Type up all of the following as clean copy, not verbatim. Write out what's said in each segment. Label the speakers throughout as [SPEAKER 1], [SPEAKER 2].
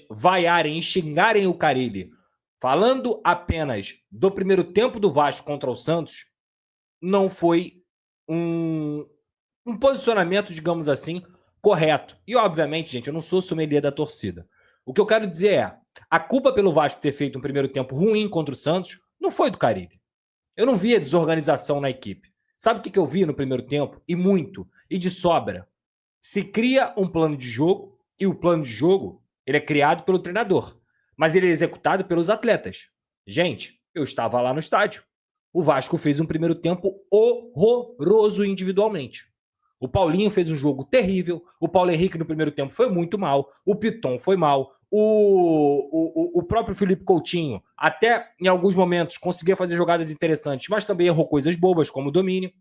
[SPEAKER 1] vaiarem e xingarem o Carille, falando apenas do primeiro tempo do Vasco contra o Santos, não foi um posicionamento, digamos assim, correto. E, obviamente, gente, eu não sou sommelier da torcida. O que eu quero dizer é, a culpa pelo Vasco ter feito um primeiro tempo ruim contra o Santos não foi do Carille. Eu não vi a desorganização na equipe. Sabe o que eu vi no primeiro tempo? E muito. E de sobra. Se cria um plano de jogo, e o plano de jogo ele é criado pelo treinador, mas ele é executado pelos atletas. Gente, eu estava lá no estádio. O Vasco fez um primeiro tempo horroroso individualmente. O Paulinho fez um jogo terrível. O Paulo Henrique no primeiro tempo foi muito mal. O Piton foi mal. O próprio Felipe Coutinho, até em alguns momentos, conseguia fazer jogadas interessantes, mas também errou coisas bobas, como o domínio.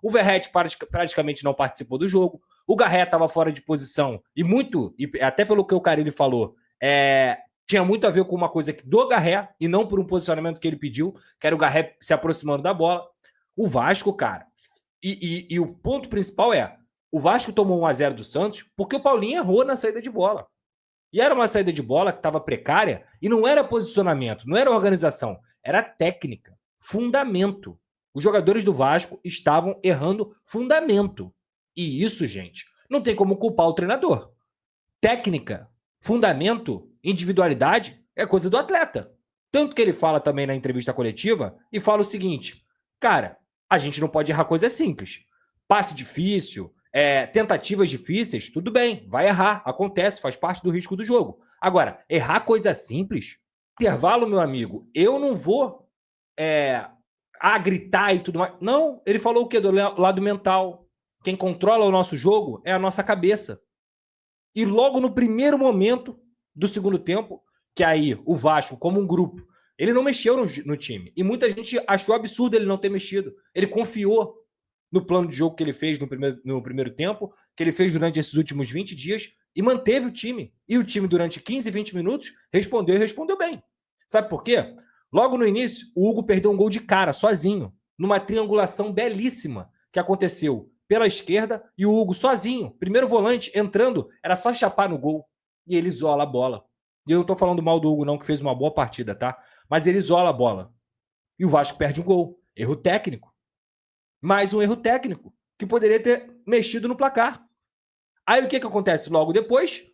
[SPEAKER 1] O Verratti praticamente não participou do jogo. O Garré estava fora de posição. E muito, e até pelo que o Carille falou, tinha muito a ver com uma coisa do Garré e não por um posicionamento que ele pediu, que era o Garré se aproximando da bola. O Vasco, cara, e o ponto principal é, o Vasco tomou 1-0 do Santos porque o Paulinho errou na saída de bola. E era uma saída de bola que estava precária e não era posicionamento, não era organização, era técnica, fundamento. Os jogadores do Vasco estavam errando fundamento. E isso, gente, não tem como culpar o treinador. Técnica, fundamento, individualidade é coisa do atleta. Tanto que ele fala também na entrevista coletiva e fala o seguinte: cara, a gente não pode errar coisas simples. Passe difícil, tentativas difíceis, tudo bem, vai errar, acontece, faz parte do risco do jogo. Agora, errar coisa simples, intervalo, meu amigo, eu não vou gritar e tudo mais. Não, ele falou o quê? Do lado mental. Quem controla o nosso jogo é a nossa cabeça. E logo no primeiro momento do segundo tempo, que aí o Vasco, como um grupo, ele não mexeu no time. E muita gente achou absurdo ele não ter mexido. Ele confiou no plano de jogo que ele fez no primeiro tempo, que ele fez durante esses últimos 20 dias, e manteve o time. E o time, durante 15, 20 minutos, respondeu e respondeu bem. Sabe por quê? Logo no início, o Hugo perdeu um gol de cara, sozinho, numa triangulação belíssima que aconteceu pela esquerda e o Hugo sozinho. Primeiro volante entrando, era só chapar no gol. E ele isola a bola. E eu não tô falando mal do Hugo, não, que fez uma boa partida, tá? Mas ele isola a bola. E o Vasco perde um gol. Erro técnico. Mais um erro técnico, que poderia ter mexido no placar. Aí o que acontece logo depois?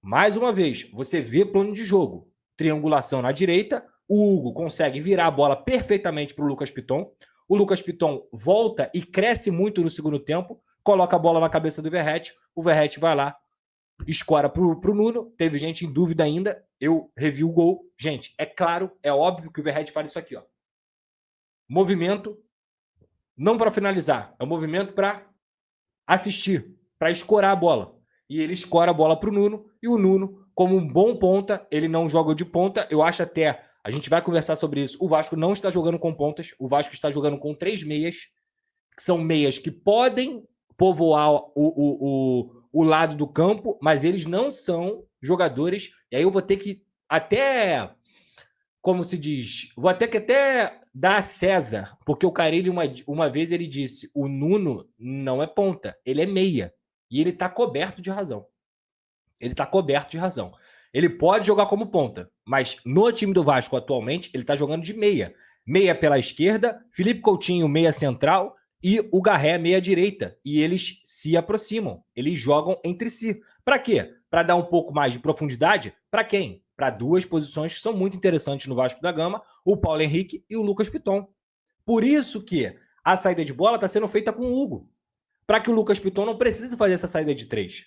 [SPEAKER 1] Mais uma vez, você vê plano de jogo. Triangulação na direita, o Hugo consegue virar a bola perfeitamente para o Lucas Piton. O Lucas Piton volta e cresce muito no segundo tempo, coloca a bola na cabeça do Verratti, o Verratti vai lá, escora pro Nuno, teve gente em dúvida ainda, eu revi o gol. Gente, é claro, é óbvio que o Verratti faz isso aqui, ó. Movimento, não para finalizar, é um movimento para assistir, para escorar a bola. E ele escora a bola pro Nuno, e o Nuno, como um bom ponta, ele não joga de ponta, eu acho até, a gente vai conversar sobre isso, o Vasco não está jogando com pontas, o Vasco está jogando com 3 meias, que são meias que podem povoar o lado do campo, mas eles não são jogadores, e aí eu vou ter que até, como se diz, vou até dar a César, porque o Carille uma vez ele disse, o Nuno não é ponta, ele é meia, e ele tá coberto de razão. Ele tá coberto de razão. Ele pode jogar como ponta, mas no time do Vasco atualmente, ele tá jogando de meia. Meia pela esquerda, Felipe Coutinho meia central e o Garré meia direita. E eles se aproximam, eles jogam entre si. Para quê? Para dar um pouco mais de profundidade? Para quem? Para duas posições que são muito interessantes no Vasco da Gama, o Paulo Henrique e o Lucas Piton. Por isso que a saída de bola está sendo feita com o Hugo, para que o Lucas Piton não precise fazer essa saída de 3.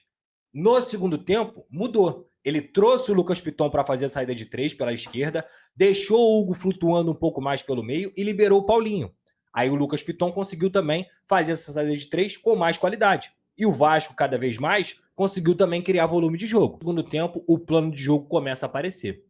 [SPEAKER 1] No segundo tempo, mudou. Ele trouxe o Lucas Piton para fazer a saída de 3 pela esquerda, deixou o Hugo flutuando um pouco mais pelo meio e liberou o Paulinho. Aí o Lucas Piton conseguiu também fazer essa saída de 3 com mais qualidade. E o Vasco, cada vez mais, conseguiu também criar volume de jogo. No segundo tempo, o plano de jogo começa a aparecer.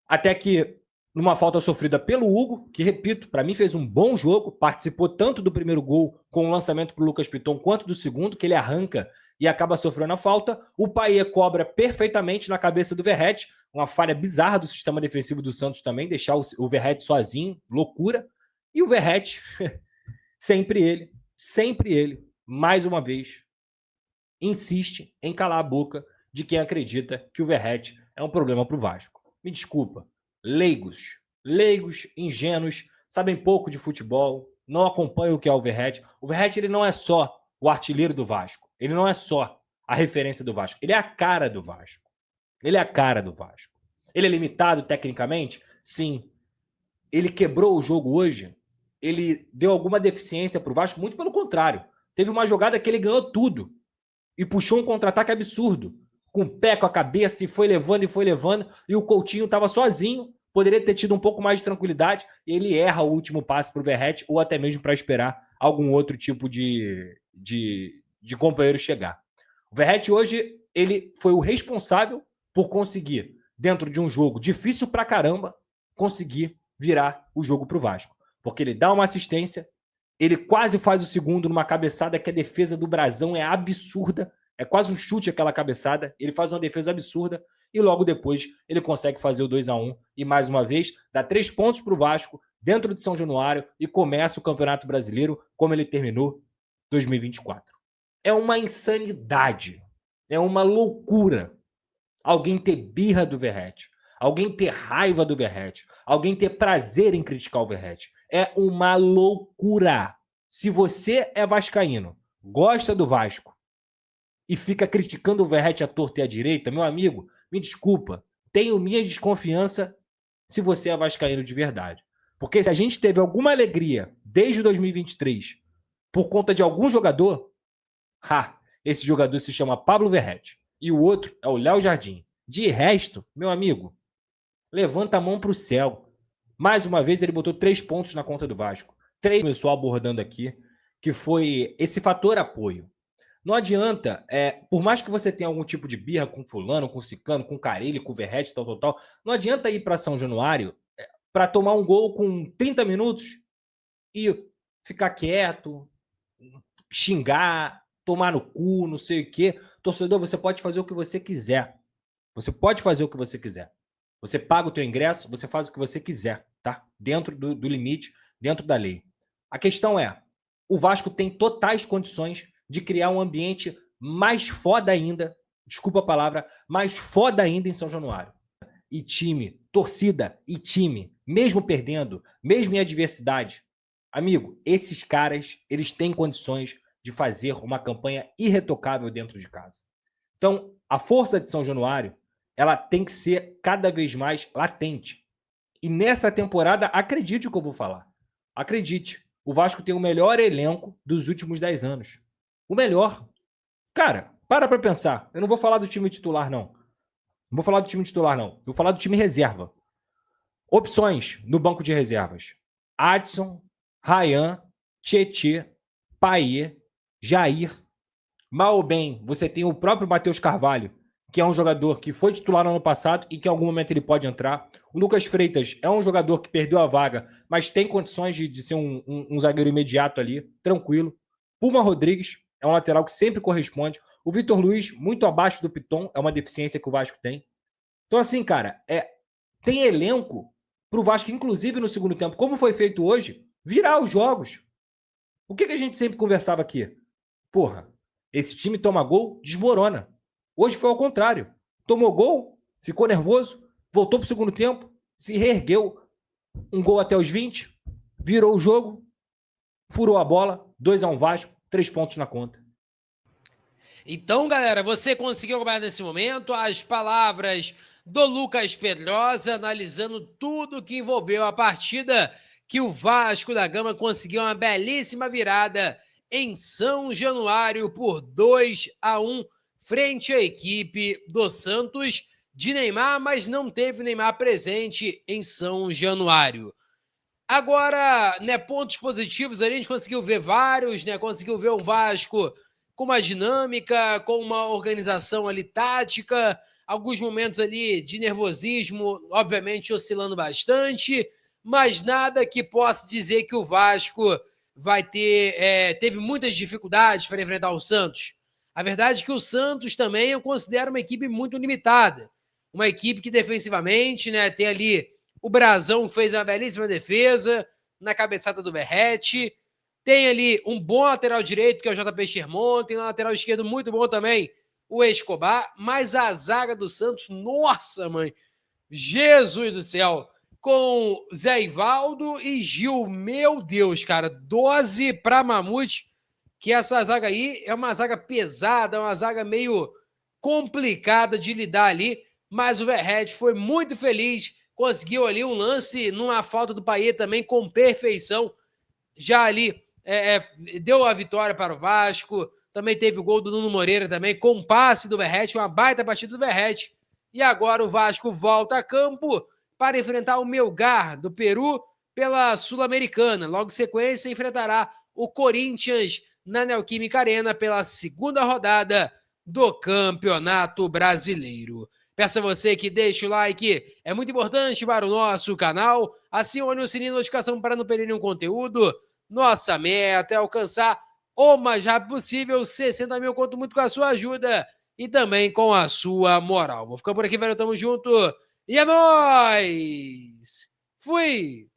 [SPEAKER 1] Até que, numa falta sofrida pelo Hugo, que, repito, para mim fez um bom jogo, participou tanto do primeiro gol com o lançamento para o Lucas Piton, quanto do segundo, que ele arranca e acaba sofrendo a falta. O Payet cobra perfeitamente na cabeça do Verratti, uma falha bizarra do sistema defensivo do Santos também, deixar o Verratti sozinho, loucura. E o Verratti, sempre ele, mais uma vez, insiste em calar a boca de quem acredita que o Verratti é um problema para o Vasco. Me desculpa. Leigos, ingênuos, sabem pouco de futebol, não acompanham o que é o Verratti. O Verratti, ele não é só o artilheiro do Vasco. Ele não é só a referência do Vasco. Ele é a cara do Vasco. Ele é a cara do Vasco. Ele é limitado tecnicamente? Sim. Ele quebrou o jogo hoje? Ele deu alguma deficiência para o Vasco? Muito pelo contrário. Teve uma jogada que ele ganhou tudo e puxou um contra-ataque absurdo. Com o pé, com a cabeça, e foi levando, e o Coutinho estava sozinho, poderia ter tido um pouco mais de tranquilidade, e ele erra o último passe para o Verratti, ou até mesmo para esperar algum outro tipo de companheiro chegar. O Verratti hoje, ele foi o responsável por conseguir, dentro de um jogo difícil pra caramba, conseguir virar o jogo pro Vasco. Porque ele dá uma assistência, ele quase faz o segundo numa cabeçada que a defesa do Brasão é absurda, é quase um chute aquela cabeçada, ele faz uma defesa absurda e logo depois ele consegue fazer o 2-1 e mais uma vez dá 3 pontos pro Vasco dentro de São Januário e começa o Campeonato Brasileiro como ele terminou 2024. É uma insanidade, é uma loucura alguém ter birra do Verratti, alguém ter raiva do Verratti, alguém ter prazer em criticar o Verratti. É uma loucura. Se você é vascaíno, gosta do Vasco e fica criticando o Verratti à torta e à direita, meu amigo, me desculpa, tenho minha desconfiança se você é vascaíno de verdade. Porque se a gente teve alguma alegria desde 2023 por conta de algum jogador, esse jogador se chama Pablo Verratti e o outro é o Léo Jardim. De resto, meu amigo, levanta a mão para o céu. Mais uma vez ele botou 3 pontos na conta do Vasco. 3 começou abordando aqui, que foi esse fator apoio. Não adianta, por mais que você tenha algum tipo de birra com fulano, com ciclano, com Carille, com Verratti, tal, não adianta ir para São Januário para tomar um gol com 30 minutos e ficar quieto, xingar, tomar no cu, não sei o quê. Torcedor, você pode fazer o que você quiser. Você pode fazer o que você quiser. Você paga o teu ingresso, você faz o que você quiser, tá? Dentro do limite, dentro da lei. A questão é, o Vasco tem totais condições de criar um ambiente mais foda ainda, desculpa a palavra, mais foda ainda em São Januário. E time, torcida e time, mesmo perdendo, mesmo em adversidade, amigo, esses caras, eles têm condições de fazer uma campanha irretocável dentro de casa. Então, a força de São Januário, ela tem que ser cada vez mais latente. E nessa temporada, acredite o que eu vou falar. Acredite, o Vasco tem o melhor elenco dos últimos 10 anos. O melhor. Cara, para pensar. Eu não vou falar do time titular, não. Não vou falar do time titular, não. Eu vou falar do time reserva. Opções no banco de reservas. Adson, Ryan, Tietê, Payet, Jair. Mal ou bem, você tem o próprio Matheus Carvalho, que é um jogador que foi titular no ano passado e que em algum momento ele pode entrar. O Lucas Freitas é um jogador que perdeu a vaga, mas tem condições de ser um zagueiro imediato ali, tranquilo. Puma Rodrigues é um lateral que sempre corresponde. O Vitor Luiz, muito abaixo do Piton, é uma deficiência que o Vasco tem. Então, assim, cara, tem elenco pro Vasco, inclusive no segundo tempo, como foi feito hoje, virar os jogos. O que a gente sempre conversava aqui? Porra, esse time toma gol, desmorona. Hoje foi ao contrário. Tomou gol, ficou nervoso, voltou pro segundo tempo, se reergueu. Um gol até os 20, virou o jogo, furou a bola, 2-1 Vasco, 3 pontos na conta.
[SPEAKER 2] Então, galera, você conseguiu acompanhar nesse momento as palavras do Lucas Pedrosa, analisando tudo que envolveu a partida que o Vasco da Gama conseguiu uma belíssima virada em São Januário por 2-1 frente à equipe do Santos de Neymar, mas não teve Neymar presente em São Januário. Agora, né, pontos positivos, a gente conseguiu ver vários, né, conseguiu ver o Vasco com uma dinâmica, com uma organização ali tática, alguns momentos ali de nervosismo, obviamente oscilando bastante, mas nada que possa dizer que o Vasco vai teve muitas dificuldades para enfrentar o Santos. A verdade é que o Santos também eu considero uma equipe muito limitada, uma equipe que defensivamente, né, tem ali o Brasão, que fez uma belíssima defesa na cabeçada do Verratti. Tem ali um bom lateral direito, que é o JP Sherman. Tem um lateral esquerdo muito bom também, o Escobar, mas a zaga do Santos, nossa, mãe, Jesus do céu, com Zé Ivaldo e Gil, meu Deus, cara, dose pra Mamute, que essa zaga aí é uma zaga pesada, uma zaga meio complicada de lidar ali, mas o Verratti foi muito feliz, conseguiu ali um lance numa falta do Payet também com perfeição, já ali deu a vitória para o Vasco, também teve o gol do Nuno Moreira também, com passe do Verratti, uma baita partida do Verratti, e agora o Vasco volta a campo para enfrentar o Melgar do Peru pela Sul-Americana. Logo em sequência, enfrentará o Corinthians na Neoquímica Arena pela segunda rodada do Campeonato Brasileiro. Peço a você que deixe o like, é muito importante para o nosso canal. Acione o sininho de notificação para não perder nenhum conteúdo. Nossa meta é alcançar o mais rápido possível 60 mil, conto muito com a sua ajuda e também com a sua moral. Vou ficar por aqui, velho, tamo junto e é nóis! Fui!